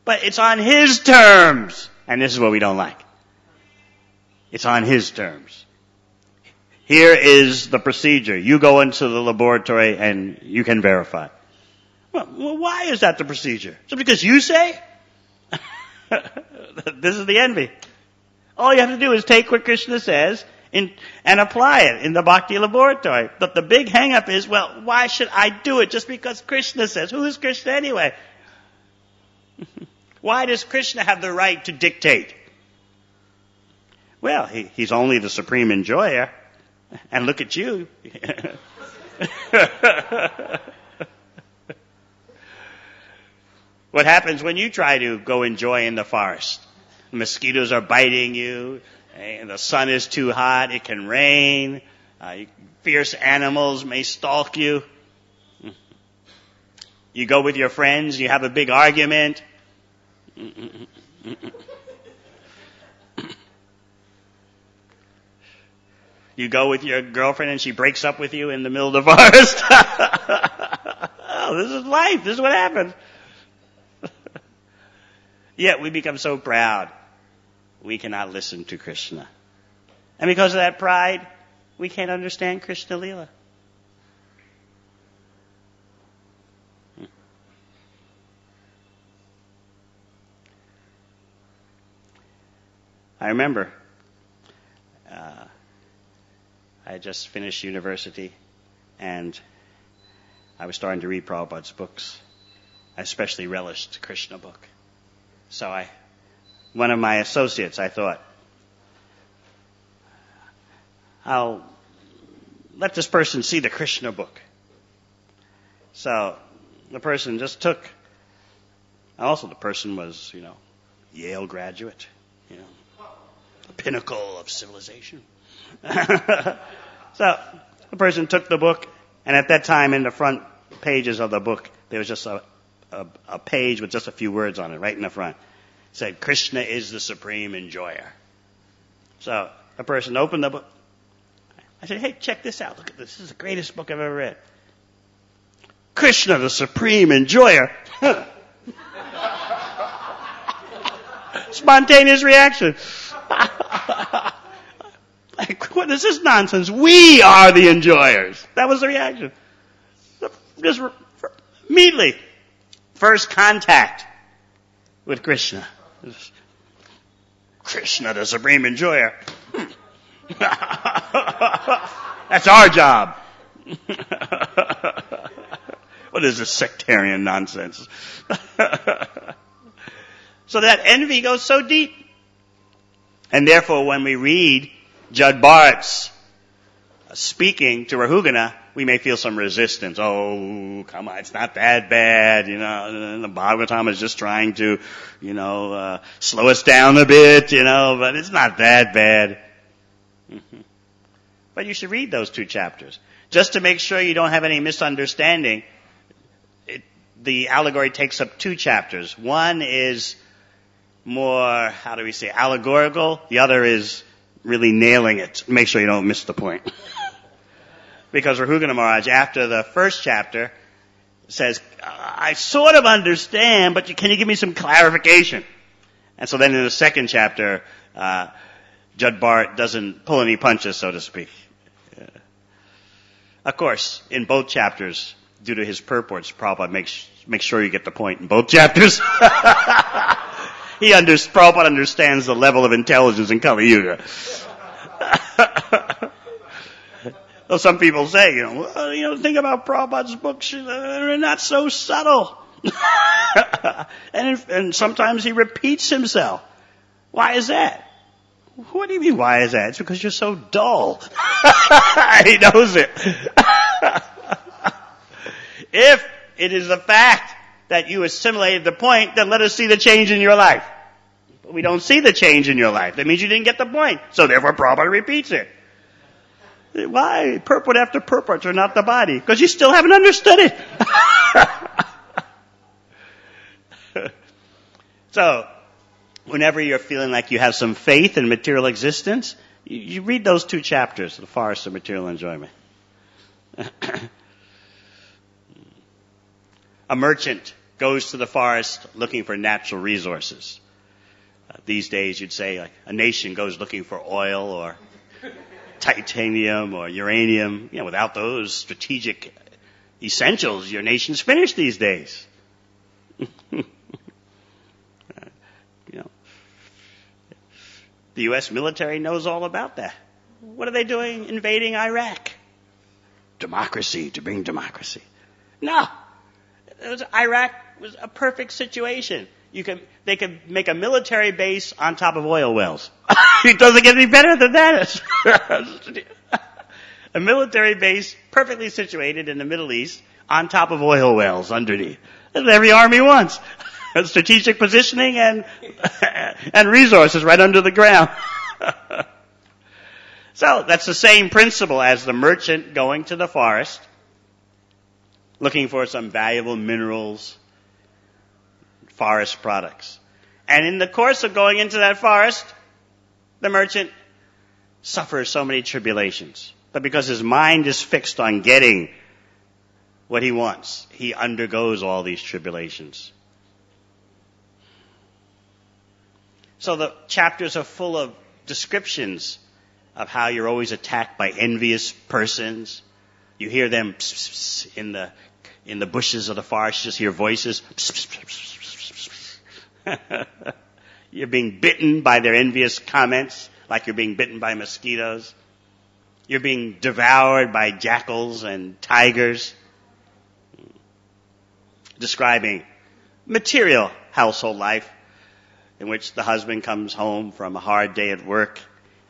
But it's on his terms. And this is what we don't like. It's on his terms. Here is the procedure. You go into the laboratory and you can verify. Well, why is that the procedure? Is it because you say? This is the envy. All you have to do is take what Krishna says and apply it in the bhakti laboratory. But the big hang-up is, well, why should I do it just because Krishna says? Who is Krishna anyway? Why does Krishna have the right to dictate? Well, he's only the supreme enjoyer. And look at you. What happens when you try to go enjoy in the forest? Mosquitoes are biting you, and the sun is too hot, it can rain, fierce animals may stalk you. You go with your friends, you have a big argument. You go with your girlfriend and she breaks up with you in the middle of the forest. Oh, this is life, this is what happens. Yet we become so proud, we cannot listen to Krishna. And because of that pride, we can't understand Krishna Leela. I remember, I had just finished university and I was starting to read Prabhupada's books. I especially relished the Krishna book. So one of my associates, I thought, I'll let this person see the Krishna book. So the person just took, also the person was, Yale graduate, the pinnacle of civilization. So the person took the book, and at that time in the front pages of the book, there was just a page with just a few words on it, right in the front. It said, Krishna is the supreme enjoyer. So a person opened the book. I said, hey, check this out. Look at this. This is the greatest book I've ever read. Krishna, the supreme enjoyer. Spontaneous reaction. Like, what is this nonsense? We are the enjoyers. That was the reaction. Just immediately. First contact with Krishna. Krishna, the supreme enjoyer. That's our job. What is this sectarian nonsense? So that envy goes so deep. And therefore, when we read Judd Bart's speaking to Rahugana, we may feel some resistance. Oh, come on, it's not that bad, you know. The Bhagavatam is just trying to, slow us down a bit, but it's not that bad. But you should read those 2 chapters. Just to make sure you don't have any misunderstanding, the allegory takes up 2 chapters. One is more, allegorical. The other is really nailing it. Make sure you don't miss the point. Because Rahugana Maharaj, after the first chapter, says, I sort of understand, but can you give me some clarification? And so then in the second chapter, Judd Bart doesn't pull any punches, so to speak. Of course, in both chapters, due to his purports, Prabhupada makes sure you get the point in both chapters. Prabhupada understands the level of intelligence in Kali Yuga. Well, some people say, think about Prabhupada's books, they're not so subtle. and sometimes he repeats himself. Why is that? What do you mean, why is that? It's because you're so dull. He knows it. If it is the fact that you assimilated the point, then let us see the change in your life. But we don't see the change in your life. That means you didn't get the point. So therefore Prabhupada repeats it. Why? Purport after purports are not the body. Because you still haven't understood it. So, whenever you're feeling like you have some faith in material existence, you read those 2 chapters, The Forest of Material Enjoyment. A merchant goes to the forest looking for natural resources. These days you'd say like a nation goes looking for oil or titanium or uranium. Without those strategic essentials, your nation's finished these days. The U.S. military knows all about that. What are they doing invading Iraq? Democracy, to bring democracy. No. Iraq was a perfect situation. They could make a military base on top of oil wells. It doesn't get any better than that. A military base perfectly situated in the Middle East on top of oil wells underneath. That's what every army wants. Strategic positioning and resources right under the ground. So that's the same principle as the merchant going to the forest, looking for some valuable minerals, forest products. And in the course of going into that forest, the merchant suffers so many tribulations. But because his mind is fixed on getting what he wants, he undergoes all these tribulations. So the chapters are full of descriptions of how you're always attacked by envious persons. You hear them in the bushes of the forest, you just hear voices. You're being bitten by their envious comments, like you're being bitten by mosquitoes. You're being devoured by jackals and tigers. Describing material household life, in which the husband comes home from a hard day at work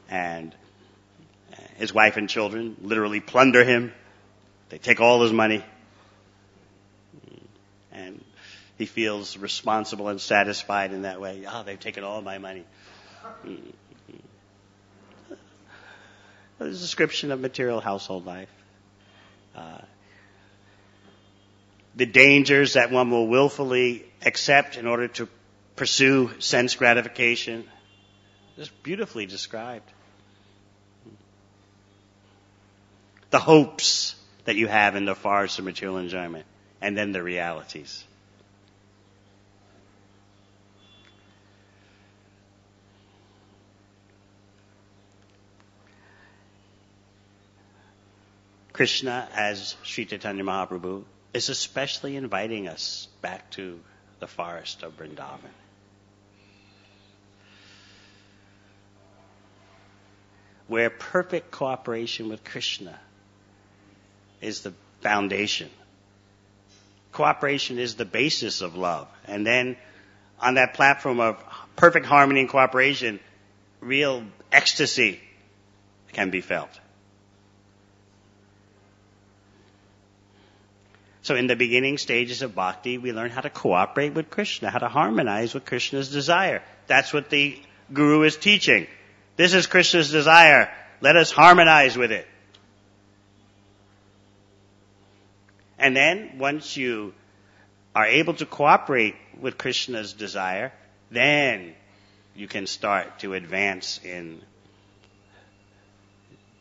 and his wife and children literally plunder him. They take all his money. And he feels responsible and satisfied in that way. They've taken all my money. There's a description of material household life. The dangers that one will willfully accept in order to pursue sense gratification. Just beautifully described. The hopes that you have in the forest of material enjoyment. and then the realities. Krishna, as Sri Chaitanya Mahaprabhu, is especially inviting us back to the forest of Vrindavan. Where perfect cooperation with Krishna is the foundation. Cooperation is the basis of love. And then on that platform of perfect harmony and cooperation, real ecstasy can be felt. So in the beginning stages of bhakti, we learn how to cooperate with Krishna, how to harmonize with Krishna's desire. That's what the Guru is teaching. This is Krishna's desire. Let us harmonize with it. And then, once you are able to cooperate with Krishna's desire, then you can start to advance in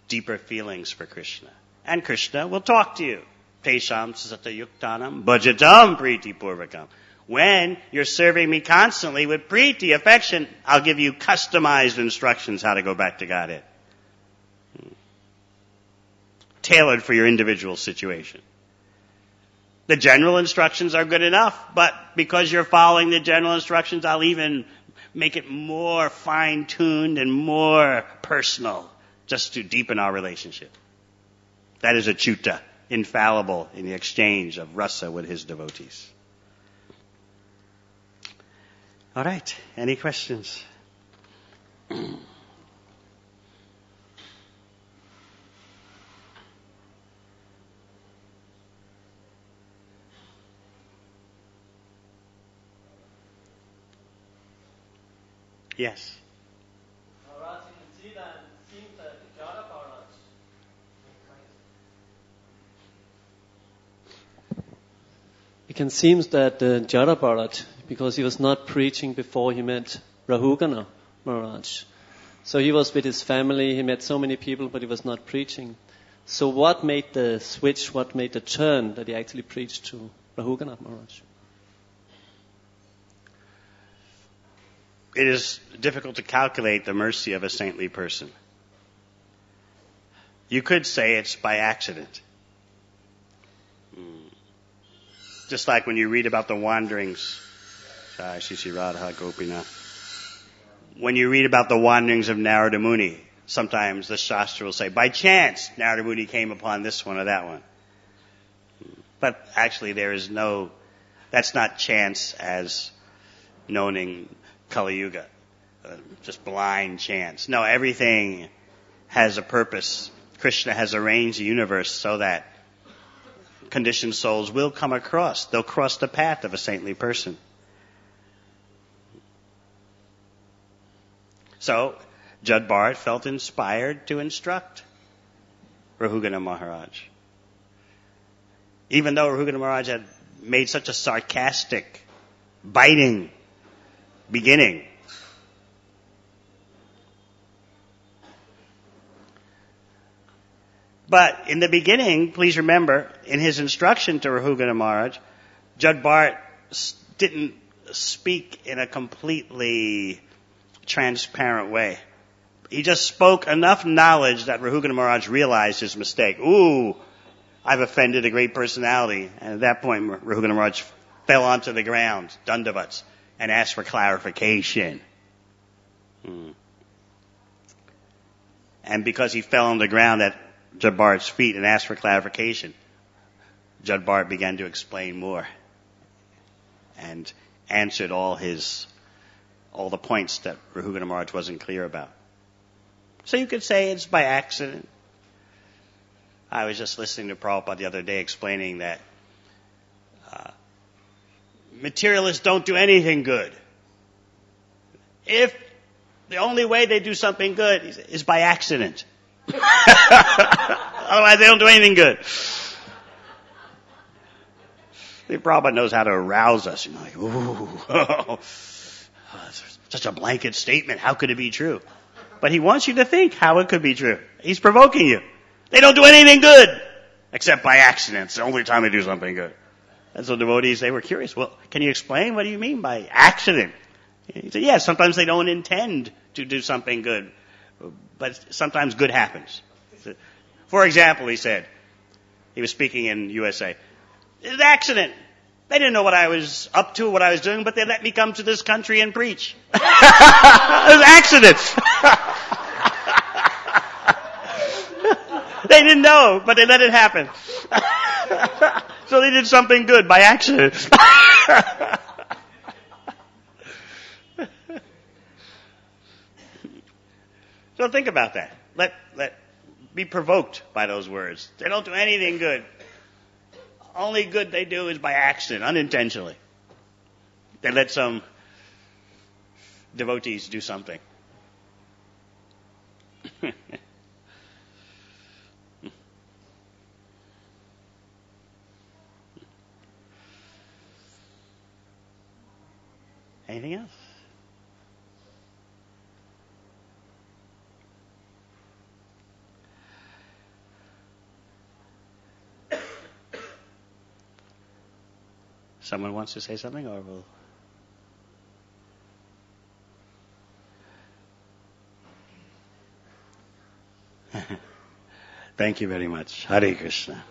deeper feelings for Krishna. And Krishna will talk to you. Tesham satayuktanam bhajatam priti purvakam. When you're serving me constantly with priti, affection, I'll give you customized instructions how to go back to Godhead. Tailored for your individual situation. The general instructions are good enough, but because you're following the general instructions, I'll even make it more fine-tuned and more personal, just to deepen our relationship. That is achyuta, infallible in the exchange of rasa with his devotees. All right, any questions? Yes. Maharaj, you can see that it seems that the Jada Maharaj. It can seem that Jada Maharaj, because he was not preaching before he met Rahugana Maharaj. So he was with his family, he met so many people, but he was not preaching. So what made the switch, what made the turn that he actually preached to Rahugana Maharaj? It is difficult to calculate the mercy of a saintly person. You could say it's by accident. Just like when you read about the wanderings, when you read about the wanderings of Narada Muni, sometimes the Shastra will say, by chance, Narada Muni came upon this one or that one. But actually that's not chance as known in Kali Yuga, just blind chance. No, everything has a purpose. Krishna has arranged the universe so that conditioned souls will come across. They'll cross the path of a saintly person. So, Jad Bharat felt inspired to instruct Rahugana Maharaj. Even though Rahugana Maharaj had made such a sarcastic, biting beginning. But in the beginning, please remember, in his instruction to Rahugana Maharaj, Jad Bharat didn't speak in a completely transparent way. He just spoke enough knowledge that Rahugana Maharaj realized his mistake. Ooh, I've offended a great personality. And at that point, Rahugana Maharaj fell onto the ground, dandavats, and asked for clarification. And because he fell on the ground at Jad Bharat's feet and asked for clarification, Jad Bharat began to explain more and answered all the points that Rahugana Maharaj wasn't clear about. So you could say it's by accident. I was just listening to Prabhupada the other day explaining that materialists don't do anything good. If the only way they do something good is by accident. Otherwise they don't do anything good. The Prabhupada knows how to arouse us. Like, ooh, such a blanket statement. How could it be true? But he wants you to think how it could be true. He's provoking you. They don't do anything good except by accident. It's the only time they do something good. And so devotees, they were curious. Well, can you explain? What do you mean by accident? He said, yeah, sometimes they don't intend to do something good, but sometimes good happens. For example, he said, he was speaking in USA. It's an accident. They didn't know what I was up to, what I was doing, but they let me come to this country and preach. It was accidents. They didn't know, but they let it happen. So they did something good by accident. So think about that. Be provoked by those words. They don't do anything good. Only good they do is by accident, unintentionally. They let some devotees do something. Anything else? Someone wants to say something, or will... Thank you very much. Hare Krishna.